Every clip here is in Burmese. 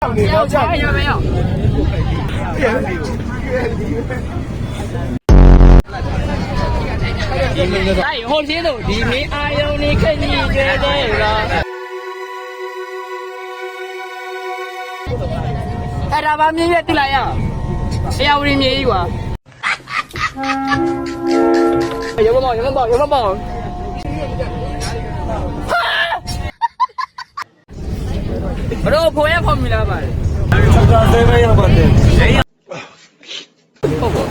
要钱有没有？在以后接走地皮，哎呦，你肯定觉得了。哎，他把面月递来呀？哎呀，我的面一个。有个包，有个包，有个包。我这破也破没了吧？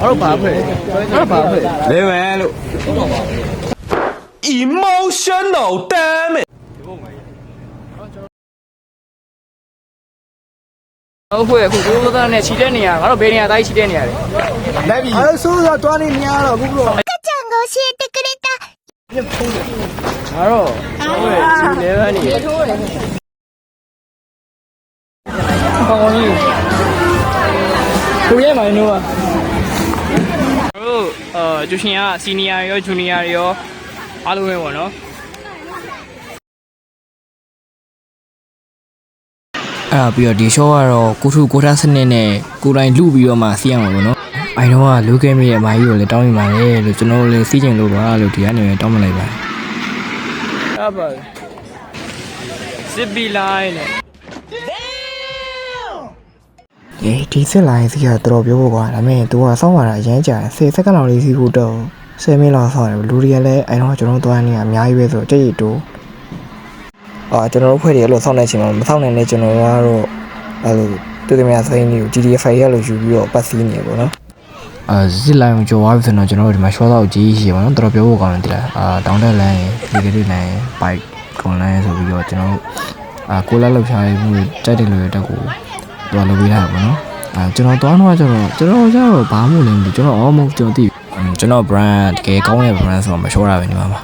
我八倍，我八倍。来完了。Emotional damage。我会，我到那7点呢，我到8点到7点呢。来比。说要多的年了，不不。我说，我7点呢。ကောင်းကြီးကိုရဲမိုင်းတို့ကျူရှင်ကစီနီယာရောဂျူနီယာရောအားလုံးပဲပေါ့နော်အဲ့ပြီးတော့ဒီ show ကတော့ကိုထုကိုထားစနစ်နဲ့ကိုယ်တိုင်လူပြီးတော့မှစီးရမှာပေါ့နော်အိုင်တော့ကလူကဲမိရဲ့အမကြီးကိုလည်းတောင်းမိပါတယ်လို့ကျွန်တော်တို့လည်းစီးကျင်လို့ပါလို့ဒီကနေတောင်းမလိုက်ပါဟုတ်ပါစစ်ဘီလိုင်းနဲ့ဒီစစ်လိုင်းစီကတော်တော်ပြောဖို့ကွာဒါပေမဲ့ तू ကစောင့်ရတာအရင်ကြာ10စက္ကန့်လောက်လေးစီးဖို့တော့10မိနစ်လောက်စောင့်ရတယ်လူတွေကလည်းအဲ့တော့ကျွန်တော်တို့သွားနေရအများကြီးပဲဆိုတော့ကြိတ်တိုးကျွန်တော်တို့ဖွဲ့တွေအဲ့လိုစောင့်နေချင်မှာမစောင့်နိုင်တဲ့ကျွန်တော်တို့ကတော့အဲ့လိုတူတူများစိမ်းလေးကို GDF ရလို့ယူပြီးတော့ပတ်စီးနေရပေါ့နော်စစ်လိုင်းကိုကြော်သွားပြီဆိုတော့ကျွန်တော်တို့ဒီမှာ short တော့ကြီးရှိရပါတော့တော်တော်ပြောဖို့ကောင်းတယ်တိလားတောင်းတက်လမ်းရေဒီကလေးလမ်းရေ bike ကွန်လမ်းဆိုပြီးတော့ကျွန်တော်တို့ကိုလာလောက်ချားမှုကြိုက်တယ်လို့ရတဲ့ကိုတော့လုပ်ပေးလိုက်ပါနော်ကျွန်တော်သွားတော့ကျတော့ဘာမှမလုပ်ဘူးကျွန်တော် almost ကျွန်တော်သိကျွန်တော် brand တကယ်ကောင်းတဲ့ brand ဆိုတော့မလျှော့တာပဲညီမပါ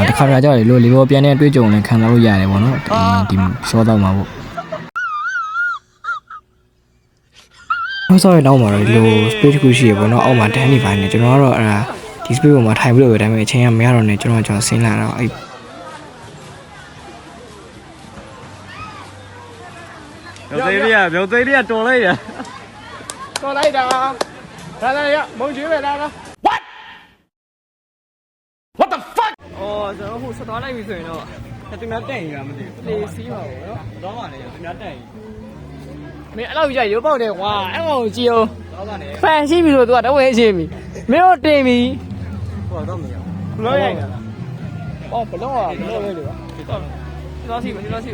တခါကြတော့လေဘောပြန်တဲ့အတွေ့အကြုံနဲ့ခံစားလို့ရတယ်ပေါ့နော်ဒီ short တော့မှာပေါ့ဆော့ရတော့မှာတော့ဒီလို space ခုရှိရပေါ့နော်အောက်မှာတန်းနေပါနေကျွန်တော်ကတော့အဲ့ဒါဒီ space ပေါ်မှာထိုင်ပြီးလို့ပဲဒါပေမဲ့အချိန်ကမရတော့နေကျွန်တော်ဆင်းလာတော့အဲ့苗子的多了呀。တော်လိုက်တာလာရမုံကျွေးပဲလာတော့ What the fuck？ အော်ကျွန်တော်ဟိုဆက်သွားလိုက်ပြီဆိုရင်တော့သူများတက်ရင်လားမသိဘူး လေစီးပါဘောနော် တော့ပါလေသူများတက်ရင် မင်းအဲ့လောက်ကြီးရုပ်ပေါက်တယ်ကွာအဲ့ကောင်ကိုကြည့်အောင် တော့ပါလေ ဖန်ရှိပြီဆိုတော့တော့ဝဲရှိပြီမင်းတို့တင်ပြီ ဟိုတော့မရဘူး ဘလို့ရိုက်တာအော်ဘလို့လဲလေပါတော့စီမလို့စီ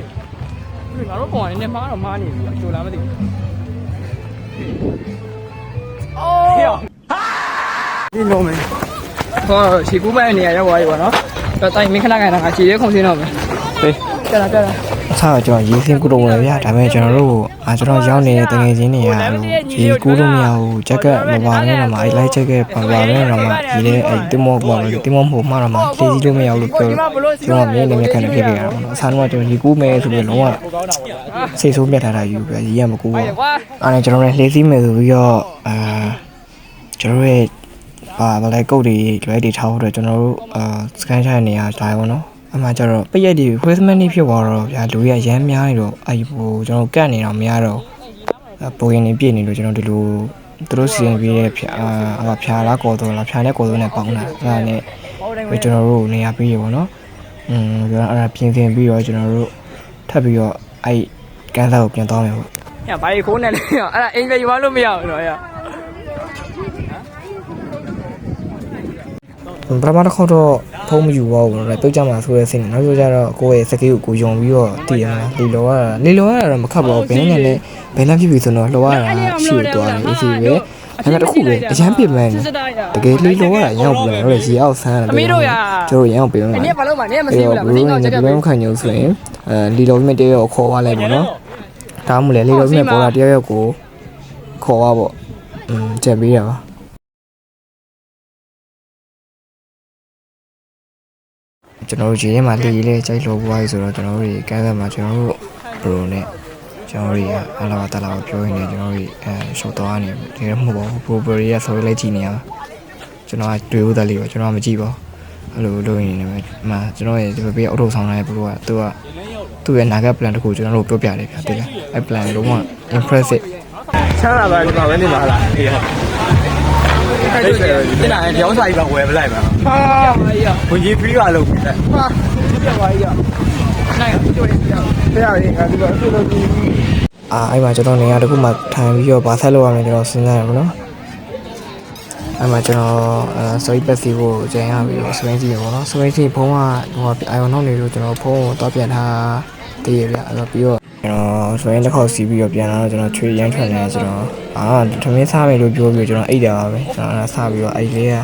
ငါတို့ပေါ်နေမှာတော့မားနေပြီကြိုလာမသိဘူးအော်ဒီလိုမယ်ဟောရှီကူးမဲ့နေရရောက်သွားပြီပေါ့နော်တော့တိုင်မင်းခဏခဏငါခြေရဲခုံစင်းတော့မယ်ဟေးကြတာအစားကျွန်တော်ရေးစင်းကူတော့ဝင်ဗျာဒါပေမဲ့ကျွန်တော်တို့ကျွန်တော်ရောက်နေတဲ့တငယ်ချင်းတွေကဒီကူလို့မရဘူးဂျက်ကမပါနဲ့တော့မှအဲ့လိုက်ချက်ကပါနဲ့တော့မှဒီလေအဲ့တင်မောပေါ့လေတင်မောမဟုတ်မှတော့မှလေးကြီးလို့မရဘူးလို့ပြောကျွန်တော်မြင်နေမြခံနေဖြစ်ခဲ့ရတာပေါ့နော်အစားတော့ကျွန်တော်ဒီကူမယ်ဆိုပြီးလုံးဝစိတ်ဆိုးမြတ်ထားတာယူပဲရေးရမကူဘူးအဲ့ကျွန်တော်လည်းလေးစီးမယ်ဆိုပြီးတော့ကျွန်တော်ရဲ့ဗလဲကုတ်တွေလွဲတွေထားဖို့တော့ကျွန်တော်တို့စကန်ချနေရတာပေါ့နော်အမှကျတော့ပိတ်ရက်ဒီ placement နေဖြစ်သွားတော့ဗျာလူရရမ်းများနေတော့အဲ့ဟိုကျွန်တော်ကတ်နေတော့မရတော့ပုံရင်နေပြည့်နေလို့ကျွန်တော်ဒီလိုသူတို့စီရင်ပြီးတဲ့ဖြာလားကော်တော်လားဖြာနဲ့ကော်တော်နဲ့ပေါင်းတာအဲ့ဒါနဲ့ကျွန်တော်တို့နေရာပြီးရပေါ့နော်ကျွန်တော်အဲ့ဒါပြင်ဆင်ပြီးတော့ကျွန်တော်တို့ထပ်ပြီးတော့အဲ့ကန်းစားကိုပြန်သွားမယ်ပေါ့ညဘာကြီးခိုးနေလဲအဲ့ဒါအင်္ဂလိပ်ရွာလို့မရဘူးတော့ရပထမတစ်ခေါက်တော့ဖုံးမယူပါဘူးတော့ပြုတ်ကြမှာဆိုရဲစင်းနောက်ပြောကြတော့ကိုယ့်ရဲ့စကေးကိုယုံပြီးတော့တည်ရမှာလီလောကတော့မခတ်ပါဘူးဘယ်နဲ့လဲဘယ်နဲ့ဖြစ်ပြီဆိုတော့လောရတာရှိသွားတယ်အစီပဲဒါကတခုပဲအရန်ပြစ်မှန်းတကယ်လီလောရတာရောက်ပြီတော့ရေအောက်ဆန်းတယ်ကျွန်တော်ရအောင်ပြင်မှာနည်းဘာလို့မနည်းမသိဘူးလားမသိတော့ကြက်ကဘယ်မှခံညုံဆိုရင်လီလောမြင့်တယောက်ခေါ်သွားလိုက်ပေါ့နော်ဒါမှမဟုတ်လေလီလောမြင့်ပေါ်လာတယောက်ကိုခေါ်သွားပေါ့ချက်ပေးတာပါကျွန်တော်တို့ဂျင်းထဲမှာလေလေကြိုက်လို့ပွားပြီဆိုတော့ကျွန်တော်တို့ကန်းဆက်မှာကျွန်တော်တို့ bro နဲ့ကျွန်တော်တို့အားလာတာလာပြောရင်းနဲ့ကျွန်တော်တို့ရှော့တော့နေဒီလည်းမဟုတ်ပါဘူး bro တွေကဆိုလိုက်ကြည့်နေရကျွန်တော်တွေ့ဦးတယ်လေးပါကျွန်တော်မကြည့်ပါအဲ့လိုလုပ်ရင်းနေမှာကျွန်တော်ရဲ့ဒီဘေးအော်တိုဆောင်လာတဲ့ bro ကသူ့ရဲ့နာဂတ် plan တခုကျွန်တော်တို့ပြောပြတယ်ဗျာတိလားအဲ့ plan လုံးဝ impressive ချမ်းသာပါဒီမှာပဲနေမှာလားအေးဒီနာရောင်းစာကြီးကဝယ်မလိုက်ပါဟာဝင်ကြီး free ပါလို့ပြတယ်ဟာပြပါကြီးရနိုင်ကြွေးပြရတယ်ငါဒီလိုအခုလုပ်ပြီးအဲ့မှာကျွန်တော်နေရာတခုမှထိုင်ပြီးတော့ဘာဆက်လုပ်ရမလဲကျွန်တော်စဉ်းစားရပါတော့အဲ့မှာကျွန်တော်sorry ပတ်စီကိုကျန်ရပြီးတော့ swing စီပေါ့နော် swing စီဖုန်းကဟိုအိုင်ယွန်နောက်နေလို့ကျွန်တော်ဖုန်းကိုတောက်ပြန်ထားတည်ရပြအဲ့တော့ပြီးတော့ကျွန်တော် swing တစ်ခေါက်စီးပြီးတော့ပြန်လာတော့ကျွန်တော်ချွေရမ်းထွက်နေကျွန်တော်ထမင်းစားမယ်လို့ပြောပြီးကျွန်တော်အိတ်တာပါပဲကျွန်တော်စပြီးတော့အဲ့လေးက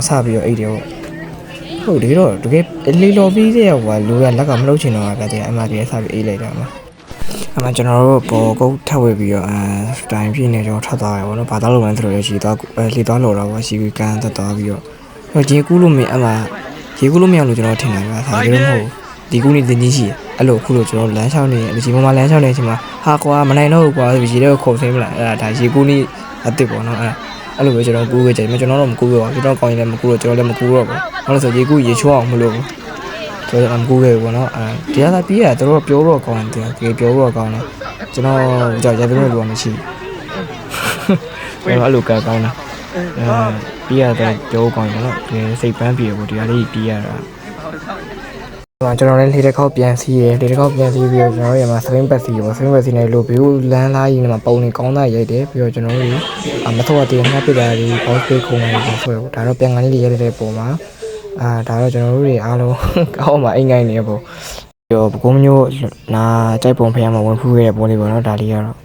စပြီးတော့အိတ်တယ်ဟုတ်ဒီတော့တကယ်လေးလော်ပြီးတဲ့ဟိုလူကလက်ကမလုပ်ချင်တော့ဗျာတဲ့အဲ့မှာဒီစပြီးအိတ်လိုက်တာမှာအဲ့မှာကျွန်တော်တို့ပေါ်ကုတ်ထပ်ဝေပြီးတော့တိုင်းပြည့်နေကျွန်တော်ထွက်သွားရပါတော့ဘာသာလို့လဲဆိုတော့ရေသွားလေသွားလော်တော့ပေါ့ရှိပြီးကန်တက်သွားပြီးတော့ရေကူးလို့မင်းအဲ့မှာရေကူးလို့မရလို့ကျွန်တော်ထင်တယ်ဗျာဒါကြလို့မဟုတ်ဒီကူးနေတင်းကြီးရှိအဲ့လိုခုလို့ကျွန်တော်လမ်းလျှောက်နေဒီမမလမ်းလျှောက်နေအချိန်မှာဟာကွာမနိုင်တော့ဘူးကွာရေတွေကိုခုန်ဆင်းမလားအဲ့ဒါရေကူးနေအစ်စ်ပေါ့နော်အဲ့လိုပဲကျွန်တော်ကူးခဲ့ကြတယ်ကျွန်တော်တော့မကူးတော့ကျွန်တော်ကောင်းရင်လည်းမကူးတော့ကျွန်တော်လည်းမကူးတော့ဘူးဘာလို့ဆိုရေကူးရေချိုးအောင်မလို့ကျွန်တော်မကူးခဲ့ဘူးပေါ့နော်ဒီကသာပြီးရတော့ပြောတော့ကောင်းတယ်တကယ်ပြောတော့ကောင်းတယ်ကျွန်တော်ကြောက်ရတဲ့လူကမရှိဘူးကျွန်တော်အဲ့လိုကောင်းတာပြီးရတော့ပြောကောင်းတယ်နော်ဒီစိတ်ပန်းပြေပေါ့ဒီကလေးပြီးရတာကျွန်တော်လည်းလေတစ်ခေါက်ပြန်စီးရလေတစ်ခေါက်ပြန်စီးပြီးတော့ကျွန်တော်ရမှာ swing ပတ်စီးပေါ့ swing ပတ်စီးနေလို့ဘီကိုလမ်းသားကြီးနဲ့မှာပုံနေကောင်းတာရိုက်တယ်ပြီးတော့ကျွန်တော်တို့မထောက်အတင်းငှက်ပစ်တာဒီ boss play ခုံနေတယ်ဆိုတော့ဒါတော့ပြန်ကန်လေးရိုက်တဲ့ပုံမှာဒါတော့ကျွန်တော်တို့တွေအားလုံးကောင်းမှအိမ်ငိုင်းနေပေါ့ပြီးတော့ဘကုန်းမျိုးနာကြိုက်ပုံဖျားမှာဝင်ဖူးခဲ့တဲ့ပုံလေးပေါ့နော်ဒါလေးကတော့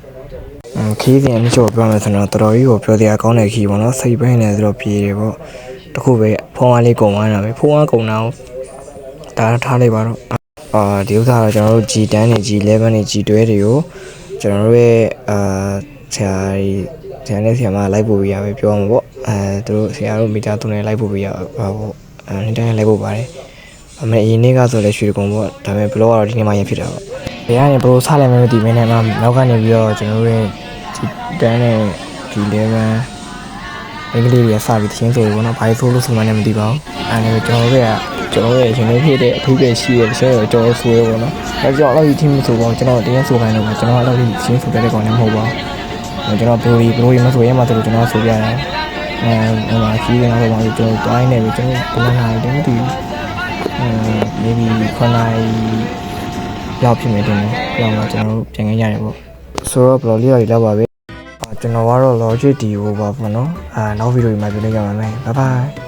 ခီးစဉ်အမြင့်ကျော်ပြောမယ်ဆိုတော့တော်တော်ကြီးကိုပြောတရားကောင်းတဲ့ခီးပေါ့နော်စိတ်ပိုင်းနေဆိုတော့ပြေတယ်ပေါ့တခုပဲဖုန်းအားလေးကုန်သွားတာပဲဖုန်းအားကုန်တာဒါထားလိုက်ပါတော့ဒီဥစ္စာတော့ကျွန်တော်တို့ G10 နဲ့ G11 နဲ့ G12 တွေကိုကျွန်တော်တို့ရဲ့ဆရာနဲ့ဆရာမလိုက်ပို့ပေးရပဲပြောမှာပေါ့သူတို့ဆရာတို့မီတာ3နဲ့လိုက်ပို့ပေးရပါပေါ့နေ့တိုင်းလိုက်ပို့ပါတယ်အမေအရင်နေ့ကဆိုလည်းရွှေကုံပေါ့ဒါပေမဲ့ဘလော့ကတော့ဒီနေ့မှရဖြစ်တာပေါ့ဘယ်ကနေဘလို့စားလိုက်မယ်မသိဘဲနဲ့မှနောက်ကနေပြီးတော့ကျွန်တော်တို့ရဲ့ G10 နဲ့ G11 အင်္ဂလိပ်တွေစပြီးသင်းဆိုရပေါ့နော်ဘာလို့ဆိုလို့ဆိုမှလည်းမသိပါဘူးအဲ့ဒါကျွန်တော်တို့ရဲ့ရှင်လေးဖြစ်တဲ့အထူးပဲရှိတဲ့ဆဲတော့ကျွန်တော်ဆိုရပေါ့နော်ဒါကြောင့်အဲ့ဒီ team ဆိုတော့ကျွန်တော်တရားဆိုခိုင်းတော့ကျွန်တော်အဲ့လိုရှင်းဆိုတဲ့ကောင်လည်းမဟုတ်ပါဘူးကျွန်တော်ဘလိုမဆိုရဲမှဆိုလို့ကျွန်တော်ဆိုပြရတယ်ဟိုမှာခီးနေတာတော့ကျွန်တော်တိုင်းနေပြီကျွန်တော်ဘယ်နာရီတည်းမသိဘူးmaybe 9နာရီရောက်ဖြစ်နေတယ်လောက်တော့ကျွန်တော်ပြန်ခဲ့ရတယ်ပေါ့ဆိုတော့ဘလော်လေးတွေလောက်ပါပဲကျွန်တော်ကတော့ logic ဒီဟိုပါပေါ့နော်နောက်ဗီဒီယိုမှာပြန်ကြပါမယ် bye bye